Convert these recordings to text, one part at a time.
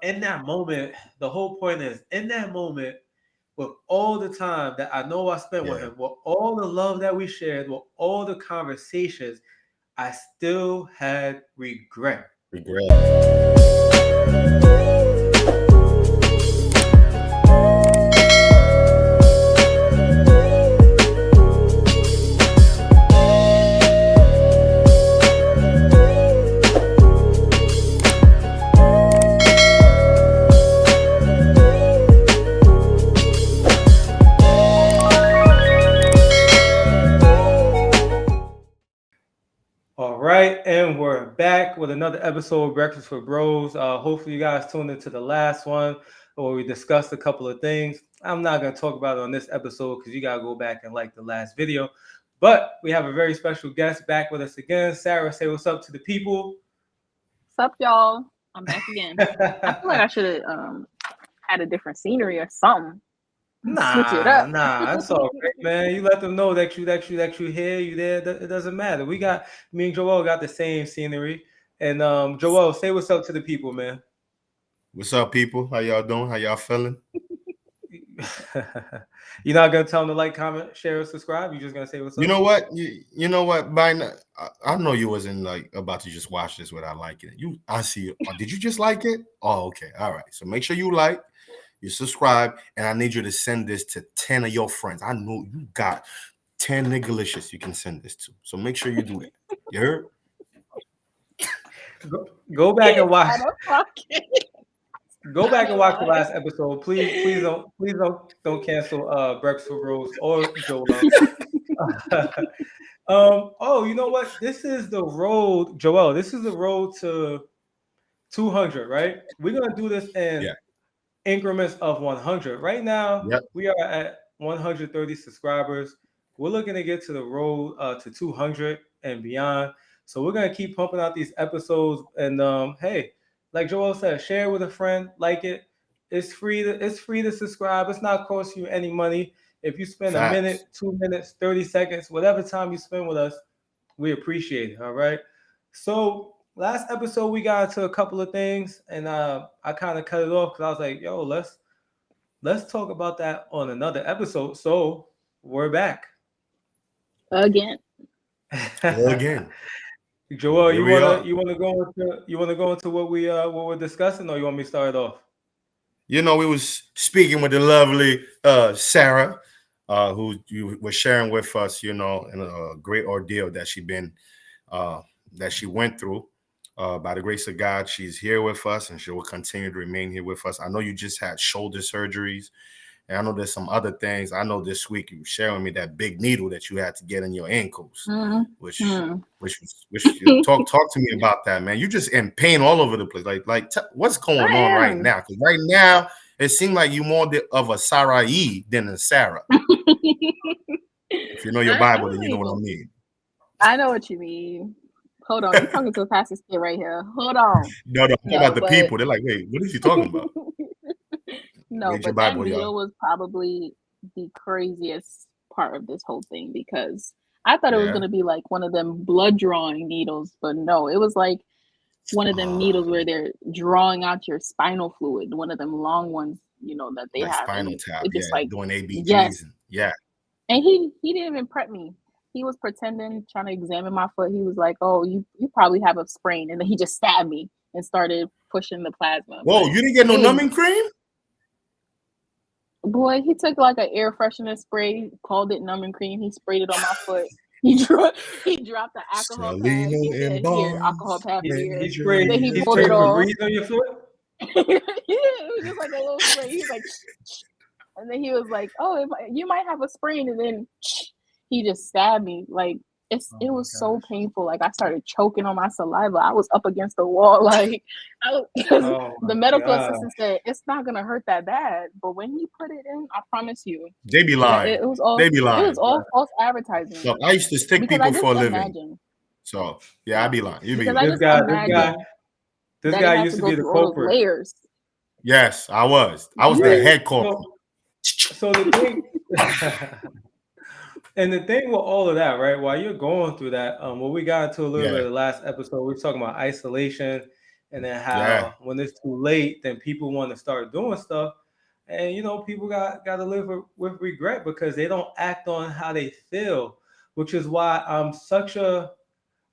In that moment, the whole point is in that moment, with all the time that I know I spent with Yeah. him, with all the love that we shared, with all the conversations, I still had regret. Regret. All right, and we're back with another episode of Breakfast with Bros. Hopefully, you guys tuned into the last one where we discussed a couple of things. I'm not going to talk about it on this episode because you got to go back and like the last video. But we have a very special guest back with us again. Sarah, say what's up to the people. What's up, y'all? I'm back again. I feel like I should have had a different scenery or something. Switch it Nah, up. nah, that's all right, man. You let them know that you here, you there. It doesn't matter. We got me and Joel got the same scenery. And Joel, say what's up to the people, man. What's up, people? How y'all doing? How y'all feeling? You're not gonna tell them to like, comment, share, or subscribe. You're just gonna say what's You up. know what? You know what? By now, I know you wasn't like about to just watch this without liking it. I see you. Oh, did you just like it? Oh, okay. All right. So make sure you like, you subscribe, and I need you to send this to 10 of your friends. I know you got 10 niggalicious you can send this to. So make sure you do that. You heard? Go back and watch. Out of pocket. Go back and Not watch the lie. last episode. Please don't cancel Breakfast with Rose or Joel. Oh, you know what? This is the road, Joel. This is the road to 200, right? We're gonna do this in Yeah. increments of 100. Right now, Yep. we are at 130 subscribers. We're looking to get to the road to 200 and beyond. So we're gonna keep pumping out these episodes. And hey, like Joel said, share it with a friend, like it. It's free to subscribe. It's not costing you any money. If you spend a Facts. minute, 2 minutes, 30 seconds, whatever time you spend with us, we appreciate it. All right. So last episode we got into a couple of things, and I kind of cut it off because I was like, "Yo, let's talk about that on another episode." So we're back. Again. Again. Joel, Here you we wanna are. you wanna go into what we're discussing, or you want me to start off? You know, we was speaking with the lovely Sarah, who you were sharing with us, you know, in a great ordeal uh, that she went through. By the grace of God, she's here with us, and she will continue to remain here with us. I know you just had shoulder surgeries, and I know there's some other things. I know this week you were sharing with me that big needle that you had to get in your ankles, which Mm-hmm. talk to me about that, man. You just in pain all over the place. What's I going on right am. now? Because right now it seems like you more of a Sarai than a Sarah. If you know your I Bible, then don't you know what I even. mean. I know what you mean. Hold on, you talking to a pastor's kid right here. Hold on. No, I'm talking No, about the but people. They're like, wait, what is he talking about? no, Read your but that Bible, y'all. needle was probably the craziest part of this whole thing because I thought it was Yeah. gonna be like one of them blood drawing needles, but no, it was like one of them Oh, needles where they're drawing out your spinal fluid, one of them long ones, that they like have, Spinal and Tap. it Yeah, just like doing ABGs yes, and yeah. and he didn't even prep me. He was pretending, trying to examine my foot. He was like, "Oh, you probably have a sprain," and then he just stabbed me and started pushing the plasma. Whoa, But you didn't get no it was numbing cream? boy. He took like an air freshener spray, called it numbing cream. He sprayed it on my foot. He dropped the alcohol pad. Salino He and said, "Here, alcohol Bonds pad for He, here." he major sprayed. Then he He pulled sprayed it some off. grease on your foot. Yeah, it was just like a little spray. He was like, and then he was like, "Oh, you might have a sprain," and then he just stabbed me. Like Oh it my was so gosh. painful. Like I started choking on my saliva. I was up against the wall. Like because Oh the my medical god. assistant said it's not gonna hurt that bad, but when he put it in, I promise you They be that lying. They be it was lying. all false advertising. Look, I used to stick Because I people just for a living. imagine, So yeah, I be lying. You be because I lying. This just guy. This guy. imagine This that it guy had used to to go be the through all those culprit. layers. Yes, I was. I was the Yes. head corporal. So the thing, and the thing with all of that, right? While you're going through that, what we got into a little bit Yeah. of the last episode, we are talking about isolation and then how when it's too late, then people want to start doing stuff, and people got to live with regret because they don't act on how they feel, which is why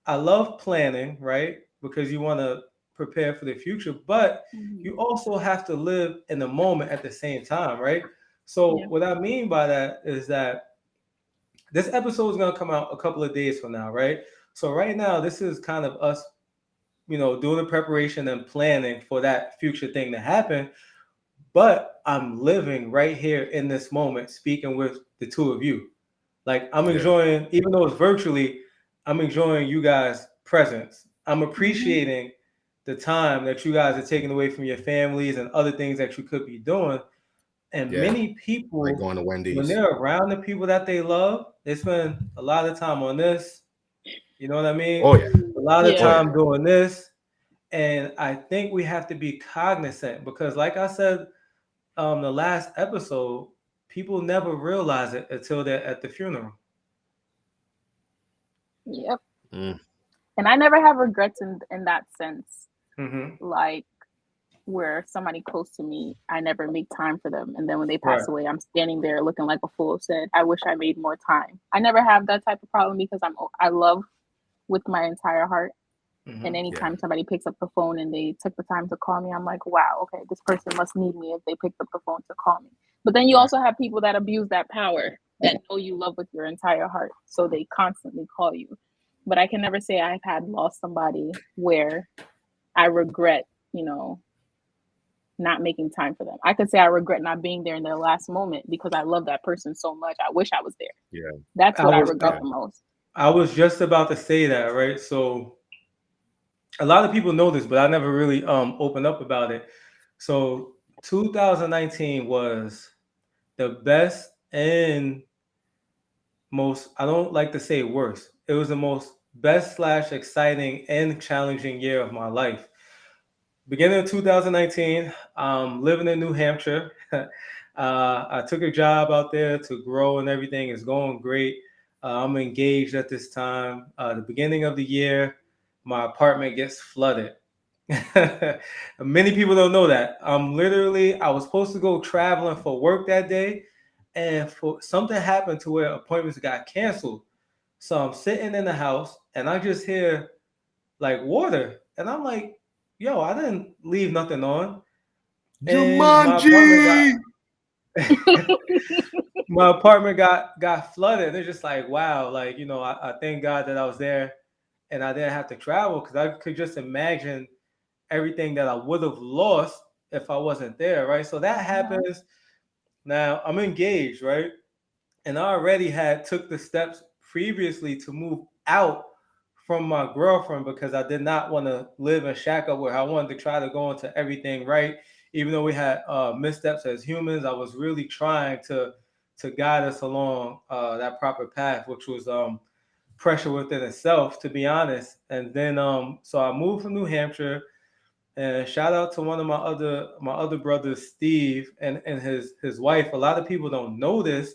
I love planning, right? Because you want to prepare for the future, but you also have to live in the moment at the same time, right? So what I mean by that is that this episode is going to come out a couple of days from now, right? So right now, this is kind of us, doing the preparation and planning for that future thing to happen. But I'm living right here in this moment, speaking with the two of you. Like I'm enjoying, even though it's virtually, I'm enjoying you guys' presence. I'm appreciating the time that you guys are taking away from your families and other things that you could be doing. And many people, like going to Wendy's, when they're around the people that they love, they spend a lot of time on this. You know what I mean? Oh yeah. A lot of time doing this. And I think we have to be cognizant because, like I said, the last episode, people never realize it until they're at the funeral. Yep. And I never have regrets in that sense. Like where somebody close to me, I never make time for them. And then when they pass away, I'm standing there looking like a fool, said, I wish I made more time. I never have that type of problem because I love with my entire heart. And anytime somebody picks up the phone and they took the time to call me, I'm like, wow, okay, this person must need me if they picked up the phone to call me. But then you also have people that abuse that power, that know you love with your entire heart. So they constantly call you. But I can never say I've lost somebody where I regret, not making time for them. I could say I regret not being there in their last moment because I love that person so much. I wish I was there. Yeah. That's what I regret the most. I was just about to say that, right? So a lot of people know this, but I never really opened up about it. So 2019 was the best and most, I don't like to say worst. It was the most best / exciting and challenging year of my life. Beginning of 2019, living in New Hampshire. I took a job out there to grow and everything is going great. I'm engaged at this time. The beginning of the year, my apartment gets flooded. Many people don't know that. I was supposed to go traveling for work that day, and for something happened to where appointments got canceled. So I'm sitting in the house and I just hear like water. And I'm like, yo, I didn't leave nothing on. Jumanji! My apartment got flooded. They're just like, wow, like, I thank God that I was there and I didn't have to travel because I could just imagine everything that I would have lost if I wasn't there, right? So that happens. Now I'm engaged, right? And I already took the steps previously to move out from my girlfriend because I did not want to live and shack up with her. I wanted to try to go into everything right. Even though we had missteps as humans, I was really trying to guide us along that proper path, which was pressure within itself, to be honest. And then so I moved from New Hampshire, and shout out to one of my other brothers, Steve, and his wife. A lot of people don't know this,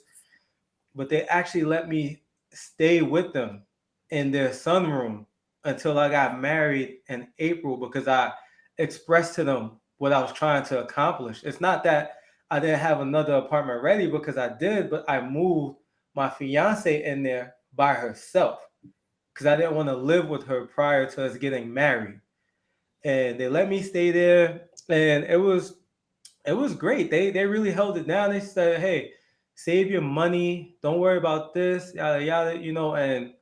but they actually let me stay with them in their sunroom until I got married in April because I expressed to them what I was trying to accomplish. It's not that I didn't have another apartment ready because I did, but I moved my fiance in there by herself because I didn't want to live with her prior to us getting married. And they let me stay there, and it was great. They really held it down. They said, hey, save your money, don't worry about this, yada yada, and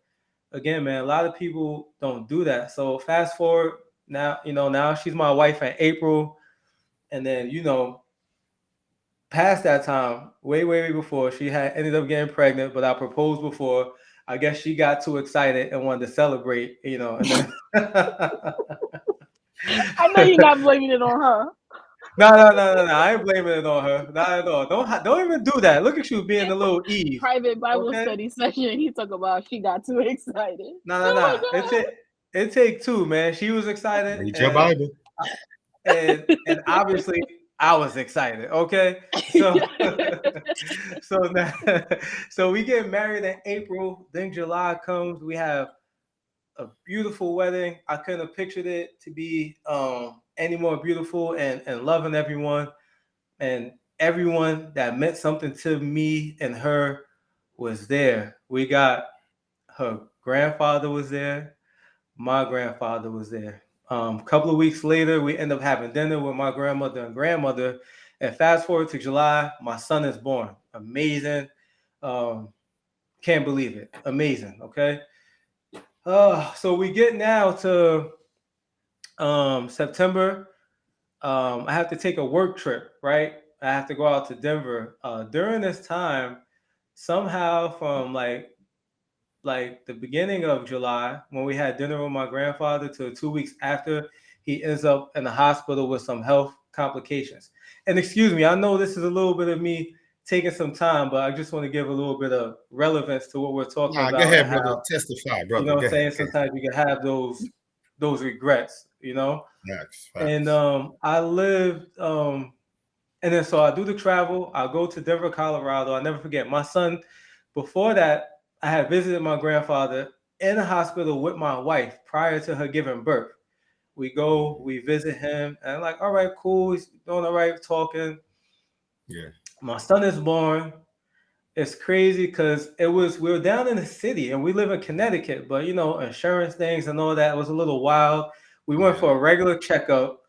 again, man, a lot of people don't do that. So fast forward now, now she's my wife in April, and then past that time, way before, she had ended up getting pregnant, but I proposed before. I guess she got too excited and wanted to celebrate, and then I know you're not blaming it on her. No. I ain't blaming it on her. Not at all. Don't even do that. Look at you being a little Eve. Private Bible study session. He talked about she got too excited. No. It take two, man. She was excited. Read your Bible. And obviously I was excited. Okay. So we get married in April. Then July comes. We have a beautiful wedding. I couldn't have pictured it to be any more beautiful, and loving everyone, and everyone that meant something to me and her was there. We got her grandfather was there, my grandfather was there. A couple of weeks later, we end up having dinner with my grandmother and grandmother. And fast forward to July, my son is born. Amazing. Can't believe it. Amazing. Okay. So we get now to September. I have to take a work trip, right? I have to go out to Denver. During this time, somehow from like the beginning of July, when we had dinner with my grandfather, to 2 weeks after, he ends up in the hospital with some health complications. And excuse me, I know this is a little bit of me taking some time, but I just want to give a little bit of relevance to what we're talking about. Go ahead, and brother. how, Testify, brother. you know what Go I'm saying? ahead. Sometimes you can have those regrets, you know? Facts. And I lived and then so I do the travel. I go to Denver, Colorado. I never forget. My son, before that, I had visited my grandfather in the hospital with my wife prior to her giving birth. We go, we visit him, and I'm like, all right, cool. He's doing all right, talking. Yeah. My son is born. It's crazy because we were down in the city and we live in Connecticut, but you know, insurance things and all that was a little wild. We went for a regular checkup,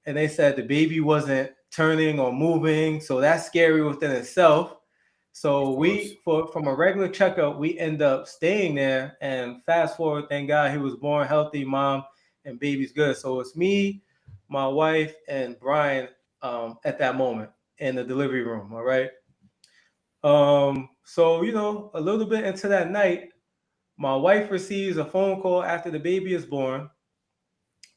and they said the baby wasn't turning or moving, so that's scary within itself. So from a regular checkup, we end up staying there, and fast forward, thank God he was born healthy, mom and baby's good. So it's me, my wife, and Brian at that moment in the delivery room. All right. So you know, a little bit into that night, my wife receives a phone call after the baby is born,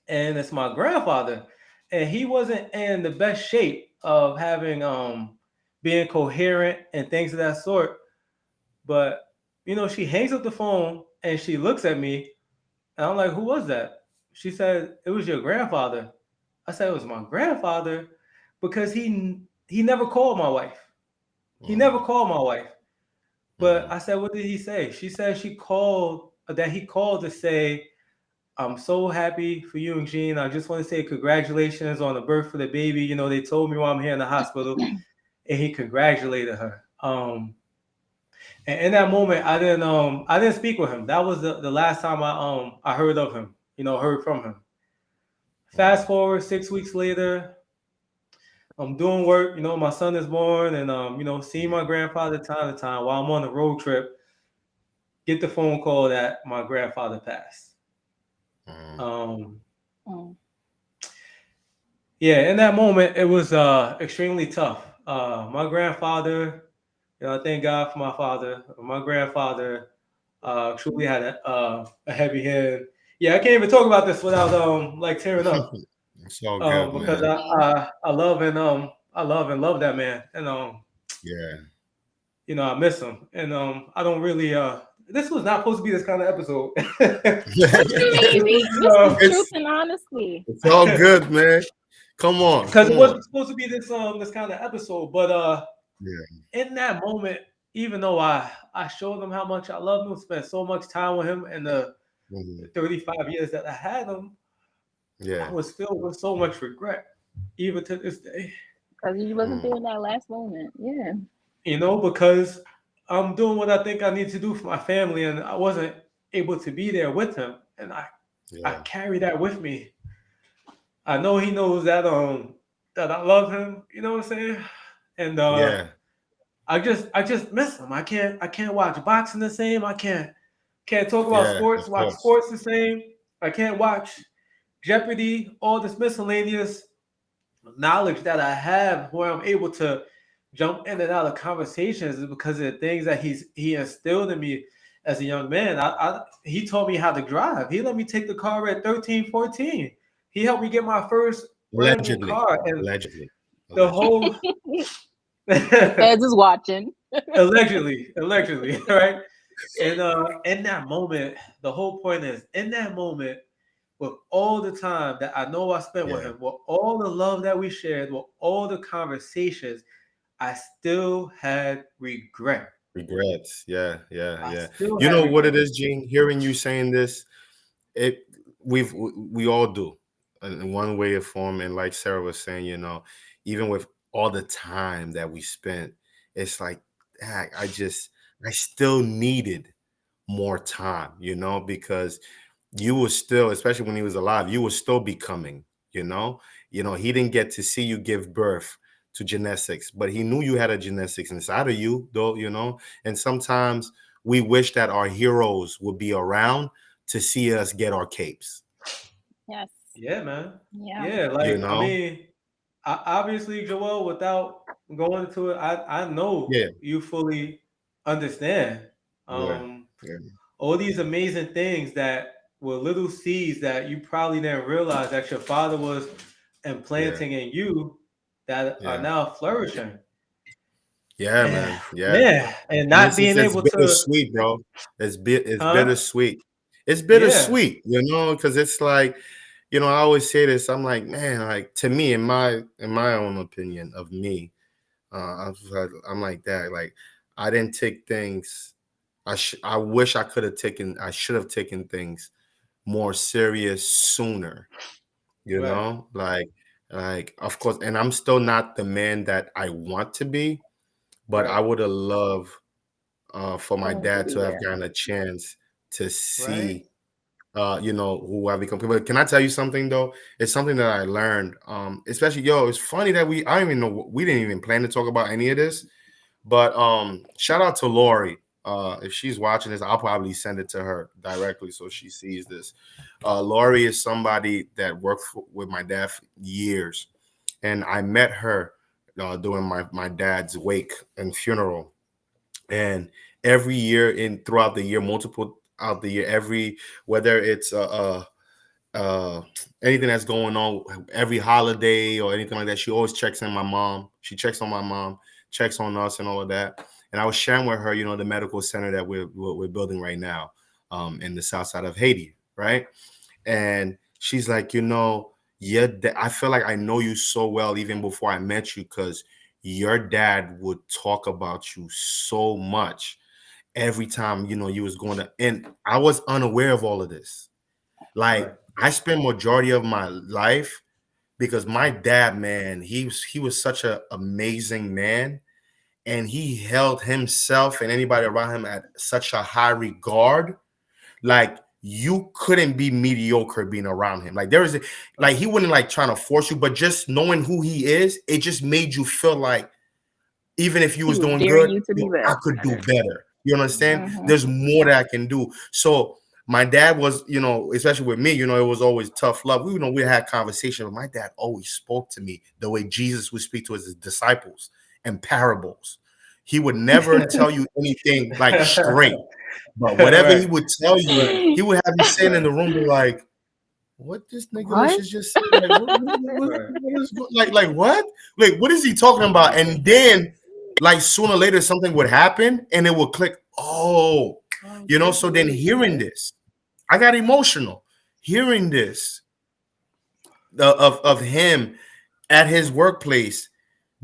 and it's my grandfather, and he wasn't in the best shape of having being coherent and things of that sort. But you know, she hangs up the phone and she looks at me, and I'm like, "Who was that?" She said, "It was your grandfather." I said, "It was my grandfather," because he never called my wife. He never called my wife. But I said, "What did he say?" She said he called to say, "I'm so happy for you and Jean. I just want to say congratulations on the birth of the baby. You know, they told me while I'm here in the hospital," and he congratulated her. And in that moment, I didn't speak with him. That was the last time I heard of him. You know, heard from him. Fast forward 6 weeks later, I'm doing work. You know, my son is born, and you know, seeing my grandfather time to time while I'm on a road trip. Get the phone call that my grandfather passed. Yeah, in that moment, it was extremely tough. My grandfather, you know, I thank God for my father. My grandfather truly had a heavy hand. Yeah, I can't even talk about this without like tearing up. It's all good, Because man. I love and love that man, and Yeah. you know, I miss him, and I don't really this was not supposed to be this kind of episode. Maybe this is truth and honestly. It's all good, man. Come on, because it wasn't supposed to be this kind of episode, but yeah. in that moment, even though I showed him how much I loved him, spent so much time with him in the 35 years that I had him, I was filled with so much regret, even to this day. Because you wasn't there in that last moment. Yeah. You know, because I'm doing what I think I need to do for my family, and I wasn't able to be there with him, and I carry that with me. I know he knows that that I love him. You know what I'm saying? And I just miss him. I can't watch boxing the same. I can't talk about sports, watch sports the same. I can't watch Jeopardy, all this miscellaneous knowledge that I have where I'm able to jump in and out of conversations is because of the things that he instilled in me as a young man. He taught me how to drive. He let me take the car at 13, 14. He helped me get my first car. And Allegedly. The whole Feds is watching. allegedly, right? And in that moment, the whole point is in that moment, with all the time that I know I spent with him, with all the love that we shared, with all the conversations, I still had regret. Regrets. Yeah. You know what it is, Gene? Hearing you saying this, it we all do in one way or form. And like Sarah was saying, you know, even with all the time that we spent, it's like, heck, I still needed more time, you know, because you were still, especially when he was alive, you were still becoming, you know, he didn't get to see you give birth to genetics, but he knew you had a genetics inside of you, though, you know. And sometimes we wish that our heroes would be around to see us get our capes. Yes. Yeah, man. Yeah. Yeah, You like I know? mean, obviously, Joel, without going into it, I know Yeah, you fully understand yeah, um yeah, all these amazing things that were little seeds that you probably didn't realize that your father was yeah, implanting in you that are yeah. now flourishing. Yeah, And man. Yeah. yeah, and And not being it's able to, bittersweet, bro. It's huh? bittersweet. It's Yeah, bittersweet, you know, because it's like, you know, I always say this. I'm like, man, like to me, in my own opinion of me, I'm like that. Like I didn't take things. I wish I should have taken things more serious sooner. You right, know, like of course, and I'm still not the man that I want to be, but I right, would have loved for my For him to dad be to have there. gotten a chance to right. see, you know, who I become. But can I tell you something though? It's something that I learned. Especially, yo, it's funny that I don't even know, we didn't even plan to talk about any of this. But shout out to Lori. If she's watching this, I'll probably send it to her directly so she sees this. Lori is somebody that with my dad for years, and I met her during my dad's wake and funeral. And every year in throughout the year, multiple out the year, every whether it's uh anything that's going on, every holiday or anything like that, she always checks in my mom. She checks on my mom, checks on us, and all of that. And I was sharing with her, you know, the medical center that we're building right now, in the south side of Haiti, right? And she's like, you know, yeah, I feel like I know you so well even before I met you because your dad would talk about you so much every time, you know, you was going to, and I was unaware of all of this. Like Right. I spent majority of my life because my dad, man, he was such an amazing man, and he held himself and anybody around him at such a high regard. Like you couldn't be mediocre being around him. Like like he wouldn't like trying to force you, but just knowing who he is, it just made you feel like even if you He was was doing daring good, you to be yo, I could do better. better. You understand? Hmm. There's more that I can do. So my dad was, you know, especially with me, you know, it was always tough love. We, you know, we had conversations, but my dad always spoke to me the way Jesus would speak to his disciples in parables. He would never tell you anything like straight, but whatever he Right, would tell you, right, he would have you sitting in right, the room be like, what this nigga What? is just saying? Like, right. what is like what? Like, what is he talking about? And then, like, sooner or later, something would happen and it would click. Oh, Oh, you know. this So then, really hearing is. this, I got emotional. Hearing this of him at his workplace,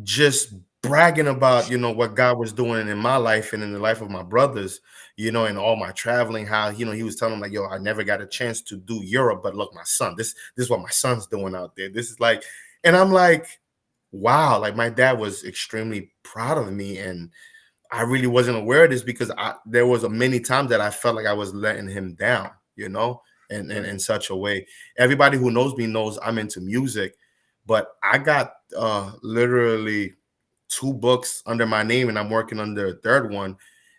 just bragging about, you know, what God was doing in my life and in the life of my brothers, you know, and all my traveling, how, you know, he was telling them like, yo, I never got a chance to do Europe, but look, my son, this is what my son's doing out there. This is like, and I'm like, wow, like my dad was extremely proud of me. And I really wasn't aware of this because there was a many times that I felt like I was letting him down, you know, and Right. in such a way. Everybody who knows me knows I'm into music, but I got literally 2 books under my name and I'm working on the third one.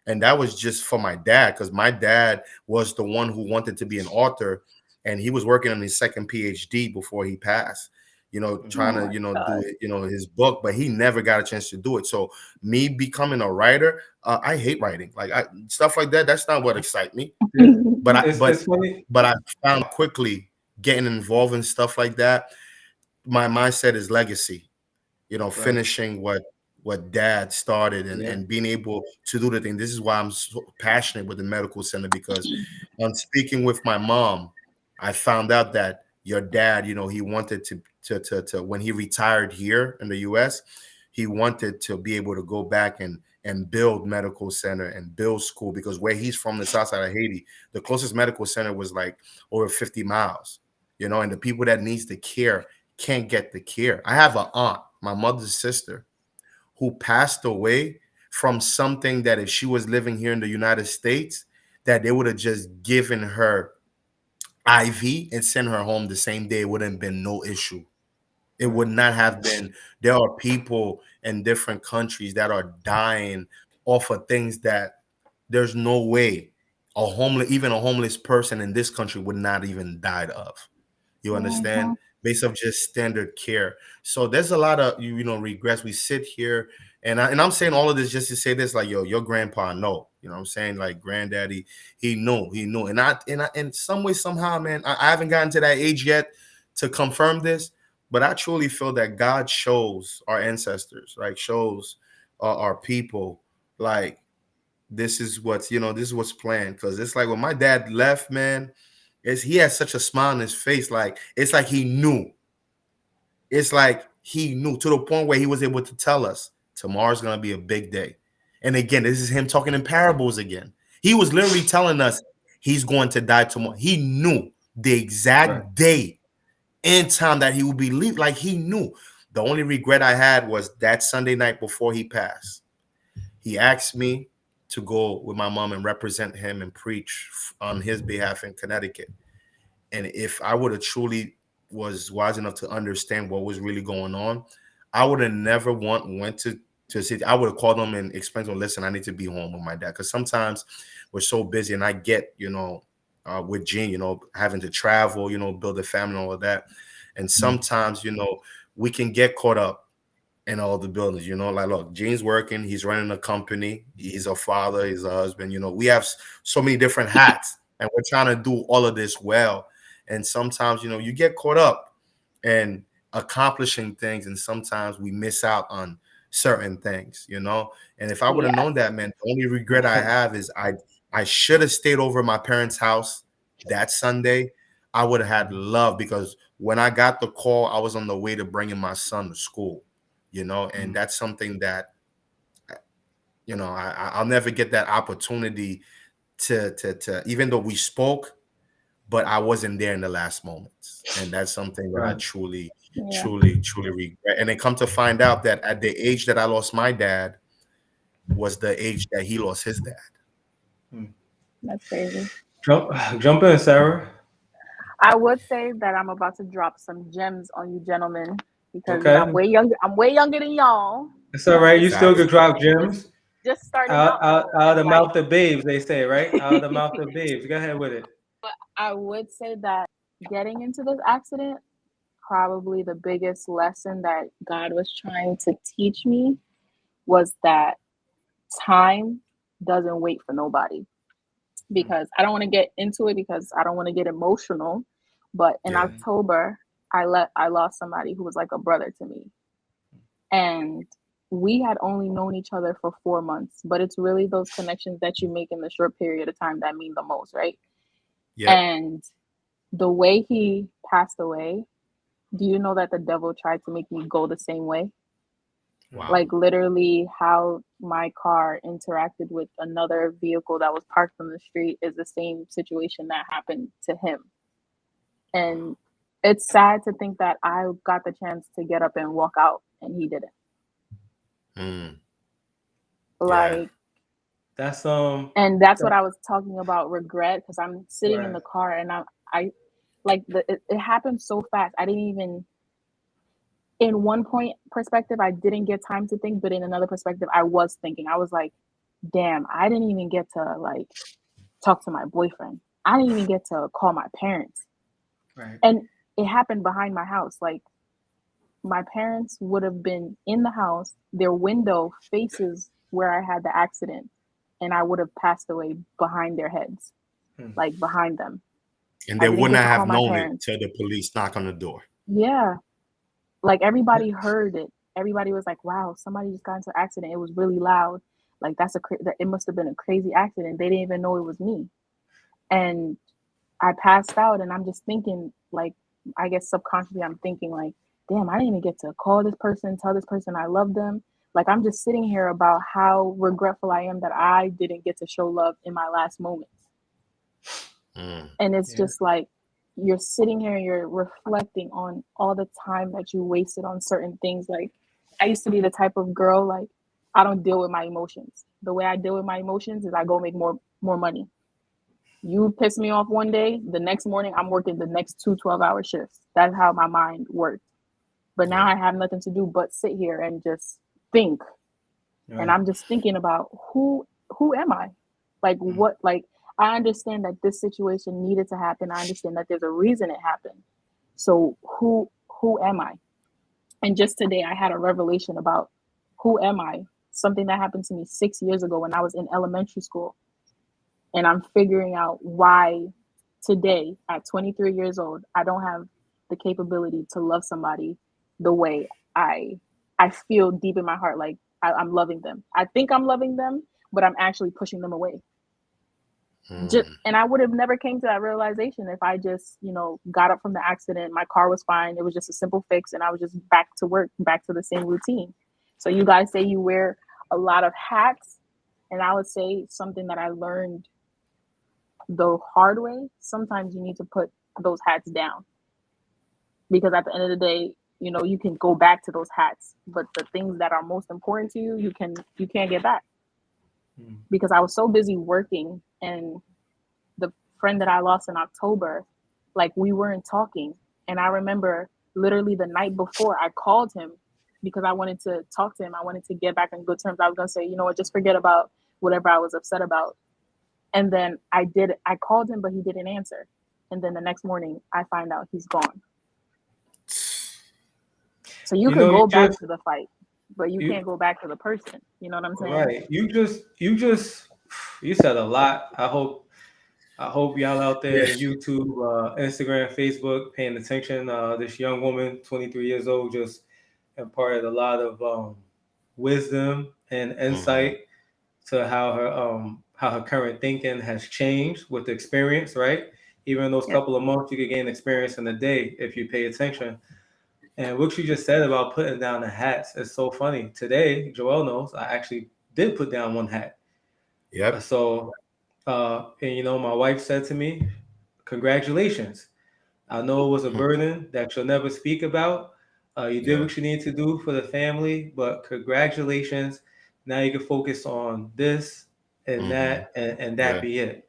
And that was just for my dad because my dad was the one who wanted to be an author, and he was working on his second PhD before he passed, you know, Oh trying Mhm. to, my you know, do God. it, you know, his book, but he never got a chance to do it. So me becoming a writer, I hate writing. Like stuff like that, that's not what excites me. Yeah. But I It's funny. but I found quickly getting involved in stuff like that. My mindset is legacy, you know, Right. finishing what dad started, Yeah. and being able to do the thing. This is why I'm so passionate with the medical center, because on speaking with my mom, I found out that your dad, you know, he wanted to when he retired here in the US, he wanted to be able to go back and and build medical center and build school, because where he's from, the south side of Haiti, the closest medical center was like over 50 miles, you know, and the people that needs the care can't get the care. I have an aunt, my mother's sister, who passed away from something that if she was living here in the United States, that they would have just given her IV and sent her home the same day. It wouldn't have been no issue. It would not have been. There are people in different countries that are dying off of things that there's no way even a homeless person in this country would not even died of. You understand? Based of just standard care. So there's a lot of regrets. We sit here and I'm saying all of this just to say this, like, yo, your grandpa know, you know what I'm saying? Like granddaddy, he knew. And I in some way, somehow, man, I haven't gotten to that age yet to confirm this, but I truly feel that God shows our ancestors, like shows our people, like this is what's planned. Because it's like when my dad left, man, he had such a smile on his face, like it's like he knew. It's like he knew, to the point where he was able to tell us tomorrow's gonna be a big day. And again, this is him talking in parables again. He was literally telling us he's going to die tomorrow. He knew the exact day and time that he would be leaving. Like he knew. The only regret I had was that Sunday night before he passed. He asked me to go with my mom and represent him and preach on his behalf in Connecticut. And if I would have truly was wise enough to understand what was really going on, I would have never went to city. I would have called him and explained to him, listen, I need to be home with my dad. Because sometimes we're so busy, and I get, with Gene, having to travel, build a family and all of that. And sometimes, we can get caught up in all the buildings, like, look, Gene's working, he's running a company, he's a father, he's a husband, we have so many different hats, and we're trying to do all of this well. And sometimes, you get caught up in accomplishing things, and sometimes we miss out on certain things, And if I would have known that, man, the only regret I have is I should have stayed over at my parents' house that Sunday. I would have had love, because when I got the call, I was on the way to bringing my son to school, and that's something that, I'll never get that opportunity to even though we spoke, but I wasn't there in the last moments. And that's something that I truly regret. And then come to find out that at the age that I lost my dad was the age that he lost his dad. That's crazy. Jump in, Sarah. I would say that I'm about to drop some gems on you gentlemen, because I'm way younger than y'all. It's all right. You still could drop gems. Just starting out of the mouth of babes, they say, right? Out of the mouth of babes. Go ahead with it. But I would say that getting into this accident, probably the biggest lesson that God was trying to teach me was that time doesn't wait for nobody. Because I don't want to get into it, because I don't want to get emotional. But in October, I lost somebody who was like a brother to me. And we had only known each other for 4 months, but it's really those connections that you make in the short period of time that mean the most, right? Yeah. And the way he passed away, do you know that the devil tried to make me go the same way? Wow. Like literally how my car interacted with another vehicle that was parked on the street is the same situation that happened to him. And it's sad to think that I got the chance to get up and walk out and he didn't. Like that's and that's what I was talking about, regret, because I'm sitting in the car and I like it happened so fast. I didn't even, in one point perspective, I didn't get time to think, but in another perspective, I was thinking. I was like, damn, I didn't even get to like talk to my boyfriend. I didn't even get to call my parents. Right. And it happened behind my house. Like my parents would have been in the house, their window faces where I had the accident, and I would have passed away behind their heads, like behind them. And they wouldn't have known it till the police knock on the door. Yeah. Like everybody heard it. Everybody was like, wow, somebody just got into an accident. It was really loud. Like it must have been a crazy accident. They didn't even know it was me. And I passed out, and I'm just thinking, like, I guess subconsciously I'm thinking like, damn, I didn't even get to call this person, tell this person I love them. Like, I'm just sitting here about how regretful I am that I didn't get to show love in my last moments. And it's just like, you're sitting here and you're reflecting on all the time that you wasted on certain things. Like, I used to be the type of girl, like, I don't deal with my emotions. The way I deal with my emotions is I go make more money. You piss me off one day, the next morning I'm working the next 2 12-hour shifts. That's how my mind works. But now I have nothing to do but sit here and just think. And I'm just thinking about who am I? Like, what, like, I understand that this situation needed to happen. I understand that there's a reason it happened. So who am I? And just today I had a revelation about who am I? Something that happened to me 6 years ago when I was in elementary school. And I'm figuring out why today at 23 years old, I don't have the capability to love somebody the way I feel deep in my heart. Like, I'm loving them. I think I'm loving them, but I'm actually pushing them away. And I would have never came to that realization if I just, got up from the accident. My car was fine. It was just a simple fix. And I was just back to work, back to the same routine. So you guys say you wear a lot of hats. And I would say something that I learned the hard way. Sometimes you need to put those hats down. Because at the end of the day, you can go back to those hats. But the things that are most important to you, you can't get back. Because I was so busy working, and the friend that I lost in October, like, we weren't talking. And I remember literally the night before I called him because I wanted to talk to him. I wanted to get back on good terms. I was going to say, just forget about whatever I was upset about. And then I called him, but he didn't answer. And then the next morning I find out he's gone. So you can go back to the fight, but you can't go back to the person. You know what I'm saying? Right. You said a lot. I hope y'all out there on YouTube, Instagram, Facebook, paying attention. This young woman, 23 years old, just imparted a lot of wisdom and insight to how her current thinking has changed with the experience, right? Even in those couple of months, you could gain experience in a day if you pay attention. And what you just said about putting down the hats is so funny. Today, Joel knows I actually did put down one hat. Yep. So, and my wife said to me, "Congratulations. I know it was a burden that you'll never speak about. You did what you need to do for the family, but congratulations. Now you can focus on this and that, and that be it."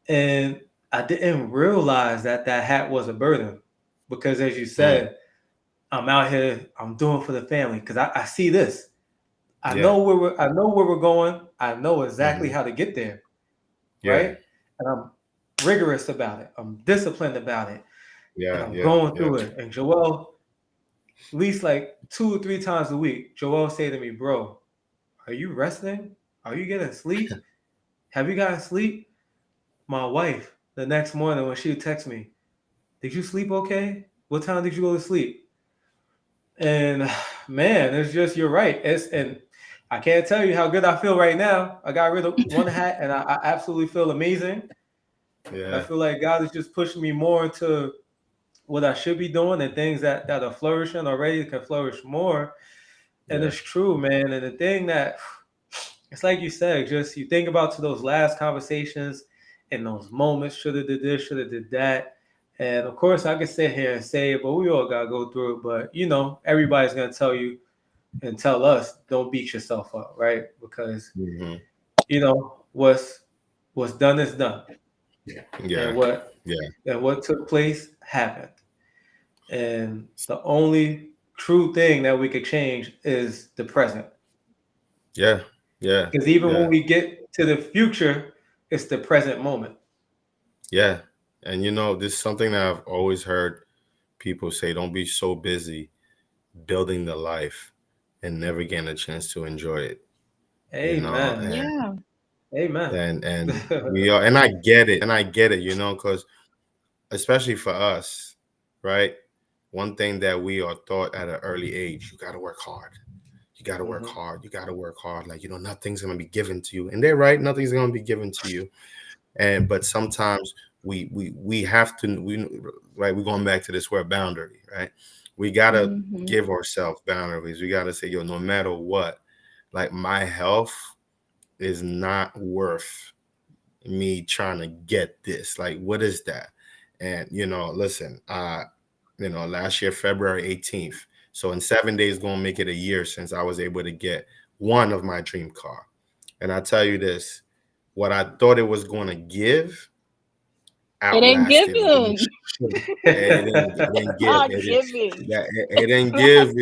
And I didn't realize that hat was a burden because, as you said, I'm out here, I'm doing for the family because I see this. I know where we're going. I know exactly how to get there. Right? And I'm rigorous about it. I'm disciplined about it. And I'm going through it. And Joel, at least like 2 or 3 times a week, Joel say to me, "Bro, are you resting? Are you getting sleep? Have you gotten sleep?" My wife, the next morning when she would text me, "Did you sleep okay? What time did you go to sleep?" And man, it's just, you're right. And I can't tell you how good I feel right now. I got rid of one hat and I absolutely feel amazing. I feel like God is just pushing me more into what I should be doing and things that are flourishing already can flourish more. And it's true, man. And the thing that, it's like you said, just you think about to those last conversations and those moments, should have did this, should have did that. And of course, I could sit here and say it, but we all got to go through it. But, everybody's going to tell you and tell us, don't beat yourself up, right? Because, what's done is done. And what took place happened. And the only true thing that we could change is the present. Yeah. Because even when we get to the future, it's the present moment. Yeah. And this is something that I've always heard people say: don't be so busy building the life and never getting a chance to enjoy it. Amen. Amen. And we are, and I get it, because especially for us, right? One thing that we are taught at an early age: you got to work hard. You got to work hard. You got to work hard. Like, nothing's going to be given to you. And they're right. Nothing's going to be given to you. But sometimes we have to, right? We're going back to this word boundary, right? We got to give ourselves boundaries. We got to say, no matter what, like my health is not worth me trying to get this. Like, what is that? And listen, last year, February 18th. So in 7 days, gonna make it a year since I was able to get one of my dream car. And I tell you this, what I thought it was gonna give it ain't outlasted giving. It didn't give.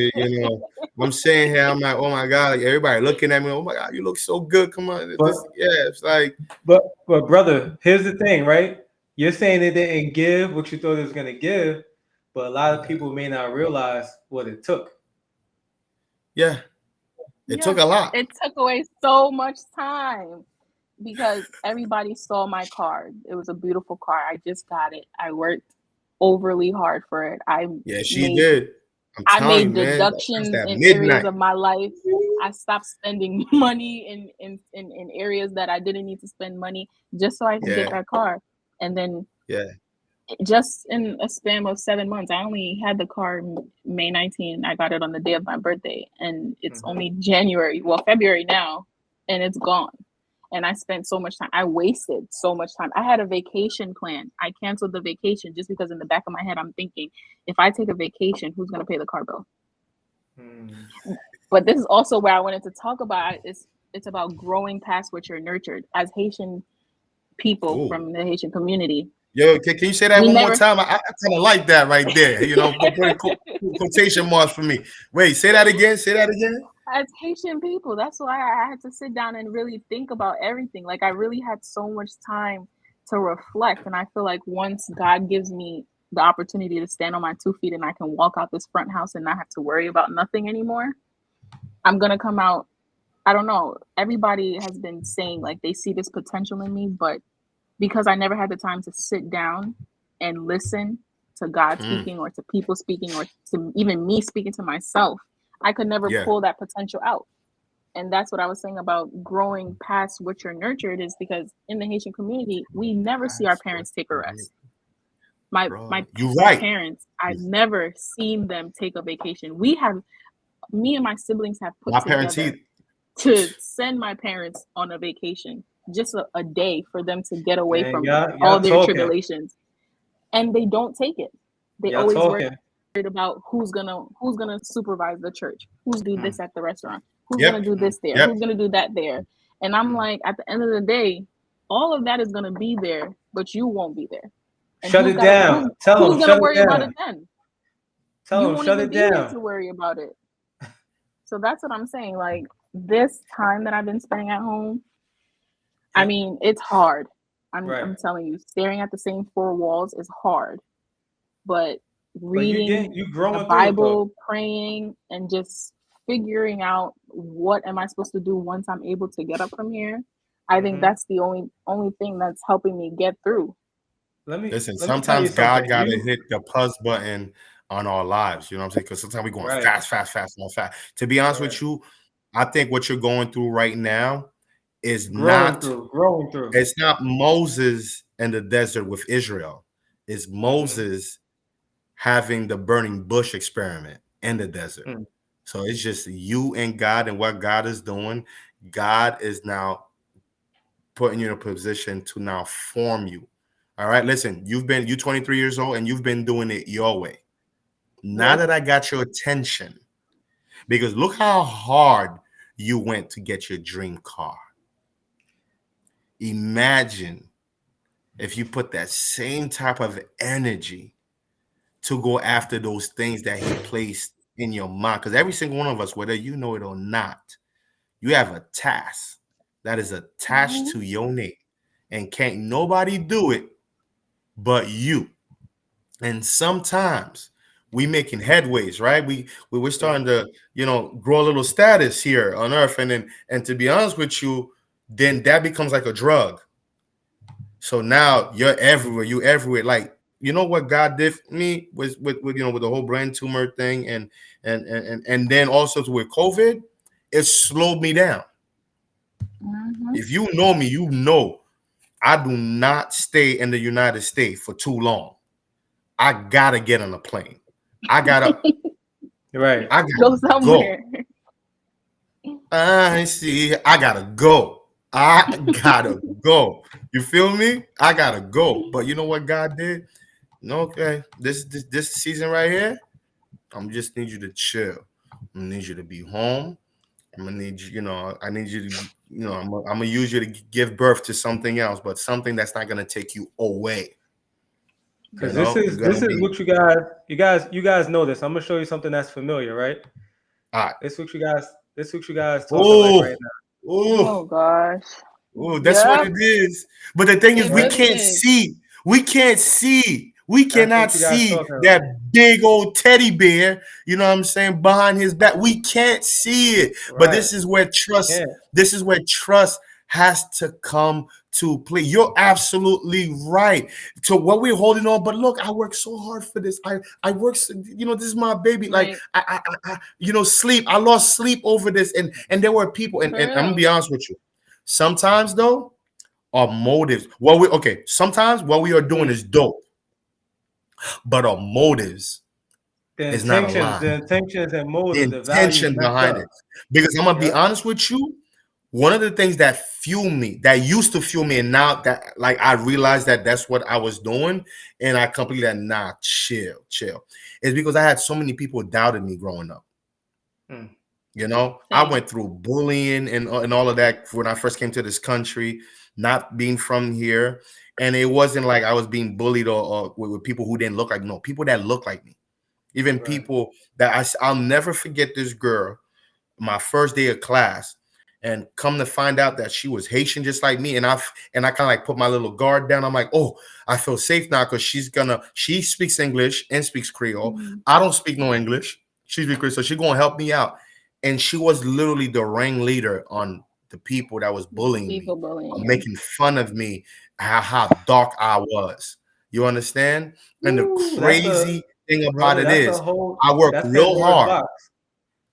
I'm saying here, I'm like, oh my God, like everybody looking at me, oh my God, you look so good. Come on. It's like. But brother, here's the thing, right? You're saying it didn't give what you thought it was gonna give, but a lot of people may not realize what it took. Yeah. It took a lot. It took away so much time because everybody saw my car. It was a beautiful car. I just got it. I worked overly hard for it. She did. I made deductions in areas of my life. I stopped spending money in areas that I didn't need to spend money just so I could get that car. And then just in a span of 7 months, I only had the car May 19. I got it on the day of my birthday, and it's only February now, and it's gone. And I spent so much time. I wasted so much time. I had a vacation plan. I canceled the vacation just because in the back of my head, I'm thinking, if I take a vacation, who's going to pay the car bill? But this is also where I wanted to talk about. It's about growing past what you're nurtured. As Haitian people from the Haitian community, yo, can you say that one more time? I kind of like that right there. Quotation marks for me. Wait, say that again. As Haitian people, that's why I had to sit down and really think about everything. Like, I really had so much time to reflect. And I feel like once God gives me the opportunity to stand on my 2 feet and I can walk out this front house and not have to worry about nothing anymore, I'm going to come out. I don't know. Everybody has been saying like they see this potential in me, but because I never had the time to sit down and listen to God speaking or to people speaking or to even me speaking to myself, I could never pull that potential out. And that's what I was saying about growing past what you're nurtured, is because in the Haitian community, we never see our parents take a rest. My parents, I've never seen them take a vacation. Me and my siblings have put together to send my parents on a vacation, just a day for them to get away from all their tribulations. And they don't take it. They always worry about who's gonna supervise the church, who's do this at the restaurant, who's gonna do this there, who's gonna do that there. And I'm like, at the end of the day, all of that is gonna be there, but you won't be there. And shut it down. Tell them, who's gonna worry about it then? Tell them, shut it down. To worry about it. So that's what I'm saying. Like, this time that I've been spending at home, I mean, it's hard. I'm telling you, staring at the same 4 walls is hard. But reading the Bible, praying, and just figuring out what am I supposed to do once I'm able to get up from here, I think that's the only thing that's helping me get through. Listen, sometimes God gotta hit the pause button on our lives. You know what I'm saying? Because sometimes we're going fast. To be honest with you, I think what you're going through right now is growing through. It's not Moses in the desert with Israel. It's Moses having the burning bush experiment in the desert. So it's just you and God and what God is doing. God is now putting you in a position to now form you. All right, listen, you're 23 years old and you've been doing it your way. Now that I got your attention, because look how hard you went to get your dream car. Imagine if you put that same type of energy to go after those things that he placed in your mind. Because every single one of us, whether you know it or not, you have a task that is attached to your name. And can't nobody do it but you. And sometimes we making headways, right? We're starting to, grow a little status here on earth. And to be honest with you, then that becomes like a drug. So now you're everywhere. You everywhere. Like, you know what God did for me with the whole brain tumor thing and then also with COVID, it slowed me down. If you know me, you know I do not stay in the United States for too long. I gotta get on a plane. I gotta I gotta go somewhere. I see. I gotta go. I gotta go. You feel me? I gotta go. But you know what God did? No, okay. This season right here, I'm just need you to chill. I'm gonna need you to be home. I'm gonna need you. You know, I need you to. You know, I'm gonna use you to give birth to something else, but something that's not gonna take you away. You Because this know, you're is gonna this is be what you guys know this. I'm gonna show you something that's familiar, right? all right. This what you guys talking like Oh, right now. oh. Oh gosh. Oh, that's what Yep. it is. But the thing is, It we Right? really can't is. see. We can't see. We That's cannot what you guys see talking that about. big old teddy bear, you know what I'm saying, behind his back. We can't see it. But Right. Yeah. this is where trust has to come to play. You're absolutely right. To what we're holding on. But look, I work so hard for this. I work, you know, this is my baby. Like Like you know, sleep. I lost sleep over this. And there were people, for and I'm gonna real. be honest with you. Sometimes though, our motives. What we okay, sometimes what we are doing is dope, but our motives is not The aligned. intentions and The motive, the values intention messed behind up. it. Because I'm gonna be Yep. honest with you, one of the things that fuel me, that used to fuel me, and now that like I realized that that's what I was doing, and I completely like, nah, chill, is because I had so many people doubted me growing up. Mm. You know, I Same. went through bullying and all of that when I first came to this country, not being from here. And it wasn't like I was being bullied or with people who didn't look like no people that look like me. Even Right. people that I'll never forget this girl, my first day of class, and come to find out that she was Haitian just like me. And I kind of like put my little guard down. I'm like, oh, I feel safe now because she speaks English and speaks Creole. Mhm. I don't speak no English. She speaks Creole, so she's gonna help me out. And she was literally the ringleader on the people that was bullying me, People bullying you. making fun of me, how dark I was. You understand? And the Ooh, crazy thing about brother, it that's a is, whole I work that's real Pandora's hard. box.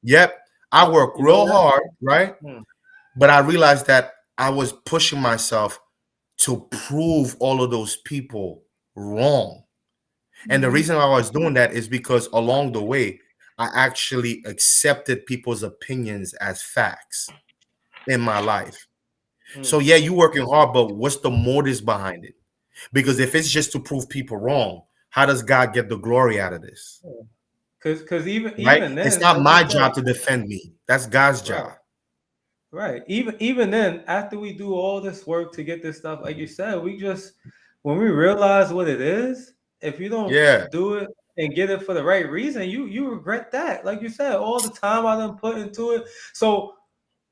Yep, I work You know real that? hard, right? Hmm. But I realized that I was pushing myself to prove all of those people wrong. And the Mhm. reason why I was doing that is because along the way, I actually accepted people's opinions as facts in my life. Hmm. So yeah, you working hard, but what's the motives behind it? Because if it's just to prove people wrong, how does God get the glory out of this? Because Right? even It's then, not like you my said, job to defend me. That's God's right, job. right. Even then, after we do all this work to get this stuff, like you said, we just when we realize what it is, if you don't Yeah. do it and get it for the right reason, you regret that. Like you said, all the time I done put into it. So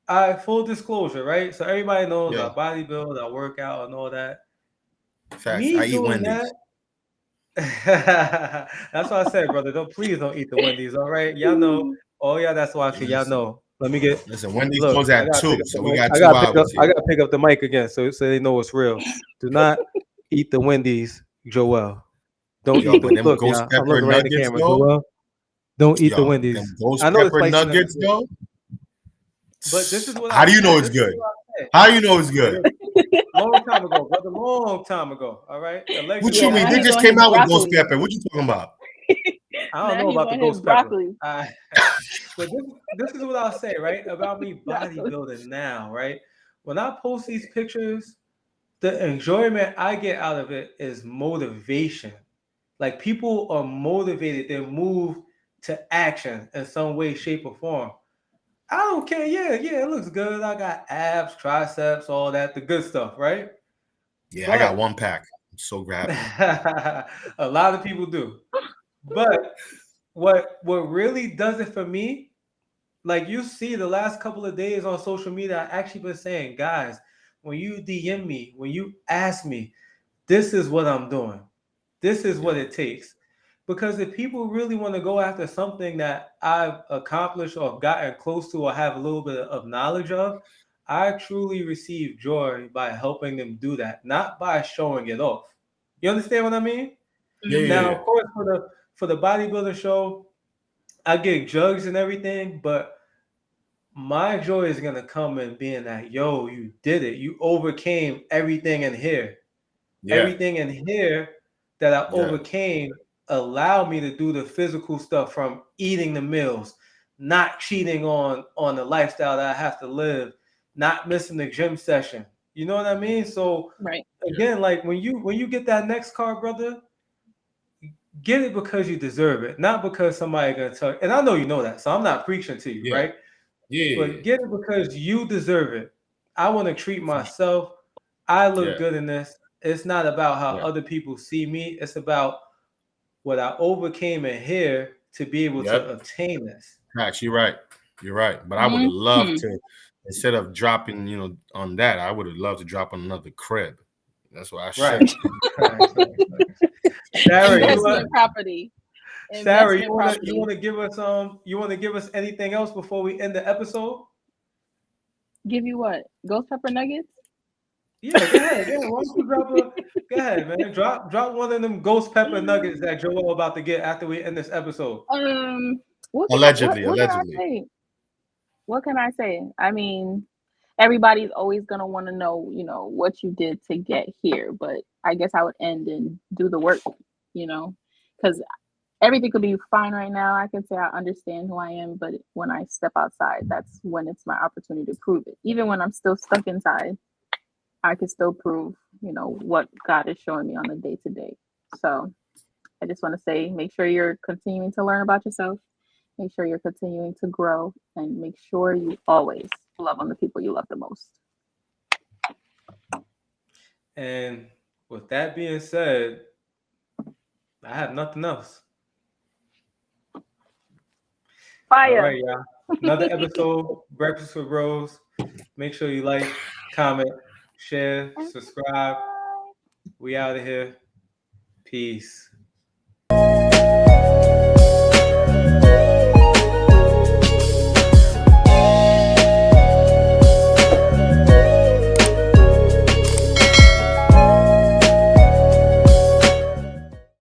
I full disclosure, right? So everybody knows Yeah. I bodybuild, I work out, and all that. Facts. I Me eat doing that. Wendy's. That's what I said, brother. Don't eat the Wendy's. All right, y'all know. Oh yeah, that's why. Okay, y'all Listen, know. Let me get. listen, Wendy's Look, closed I at gotta pick 2, up the so we mic. got 2 hours I here. gotta pick up the mic again, so they know it's real. Do not eat the Wendy's, Joel. Don't Yo, eat but the. them Look, ghost y'all. I'm pepper looking right in the nuggets, camera, though. Joel. Don't eat the Yo, them Wendy's. ghost I know it's pepper spicy nuggets, nuggets, though. but this is what How I do you know said. it's This is good? what I said. How do you know it's good? Long time ago, brother. Long time ago. All right. What Allegedly, you Yeah, mean? now They he's just on came his out with ghost broccoli. pepper. What you talking about? I don't Now know he's about the on his ghost pepper. broccoli. But this is what I'll say, right? About me Broccoli. bodybuilding now, right? When I post these pictures, the enjoyment I get out of it is motivation. Like people are motivated, they're moved to action in some way, shape, or form. I don't care. Yeah, it looks good. I got abs, triceps, all that, the good stuff, right? Yeah, I got But 1 pack. I'm so happy. a lot of people do. But what really does it for me, like you see the last couple of days on social media, I actually been saying, guys, when you DM me, when you ask me, this is what I'm doing. This is what Yeah. it takes. Because if people really want to go after something that I've accomplished or gotten close to or have a little bit of knowledge of, I truly receive joy by helping them do that, not by showing it off. You understand what I mean? Yeah, Mhm. yeah, Now, yeah. of course, for the bodybuilding show, I get jugs and everything, but my joy is gonna come in being that, yo, you did it. You overcame everything in here. Yeah. Everything in here that I Yeah. overcame allowed me to do the physical stuff from eating the meals, not cheating on the lifestyle that I have to live, not missing the gym session. You know what I mean? So right. again, like when you get that next car, brother, get it because you deserve it, not because somebody gonna tell you. And I know you know that, so I'm not preaching to you, right? Yeah. But get it because you deserve it. I want to treat myself. I look good in this. It's not about how other people see me. It's about what I overcame in here to be able to obtain this. Max, you're right. You're right. But I would have loved to, instead of dropping, on that, I would have loved to drop on another crib. That's what I should. Right. Sarah, investment property. Sarah, you want to give us anything else before we end the episode? Give you what? Ghost pepper nuggets? Yeah, go ahead. Yeah, why don't you go ahead, man. Drop one of them ghost pepper nuggets that Joel about to get after we end this episode. Allegedly. What can I say? I mean, everybody's always gonna want to know, what you did to get here. But I guess I would end and do the work, because everything could be fine right now. I can say I understand who I am, but when I step outside, that's when it's my opportunity to prove it. Even when I'm still stuck inside, I can still prove, what God is showing me on a day-to-day. So I just want to say, make sure you're continuing to learn about yourself. Make sure you're continuing to grow, and make sure you always love on the people you love the most. And with that being said, I have nothing else. Fire. All right, y'all. Another episode, Breakfast with Bros. Make sure you like, comment, share, subscribe. We out of here. Peace.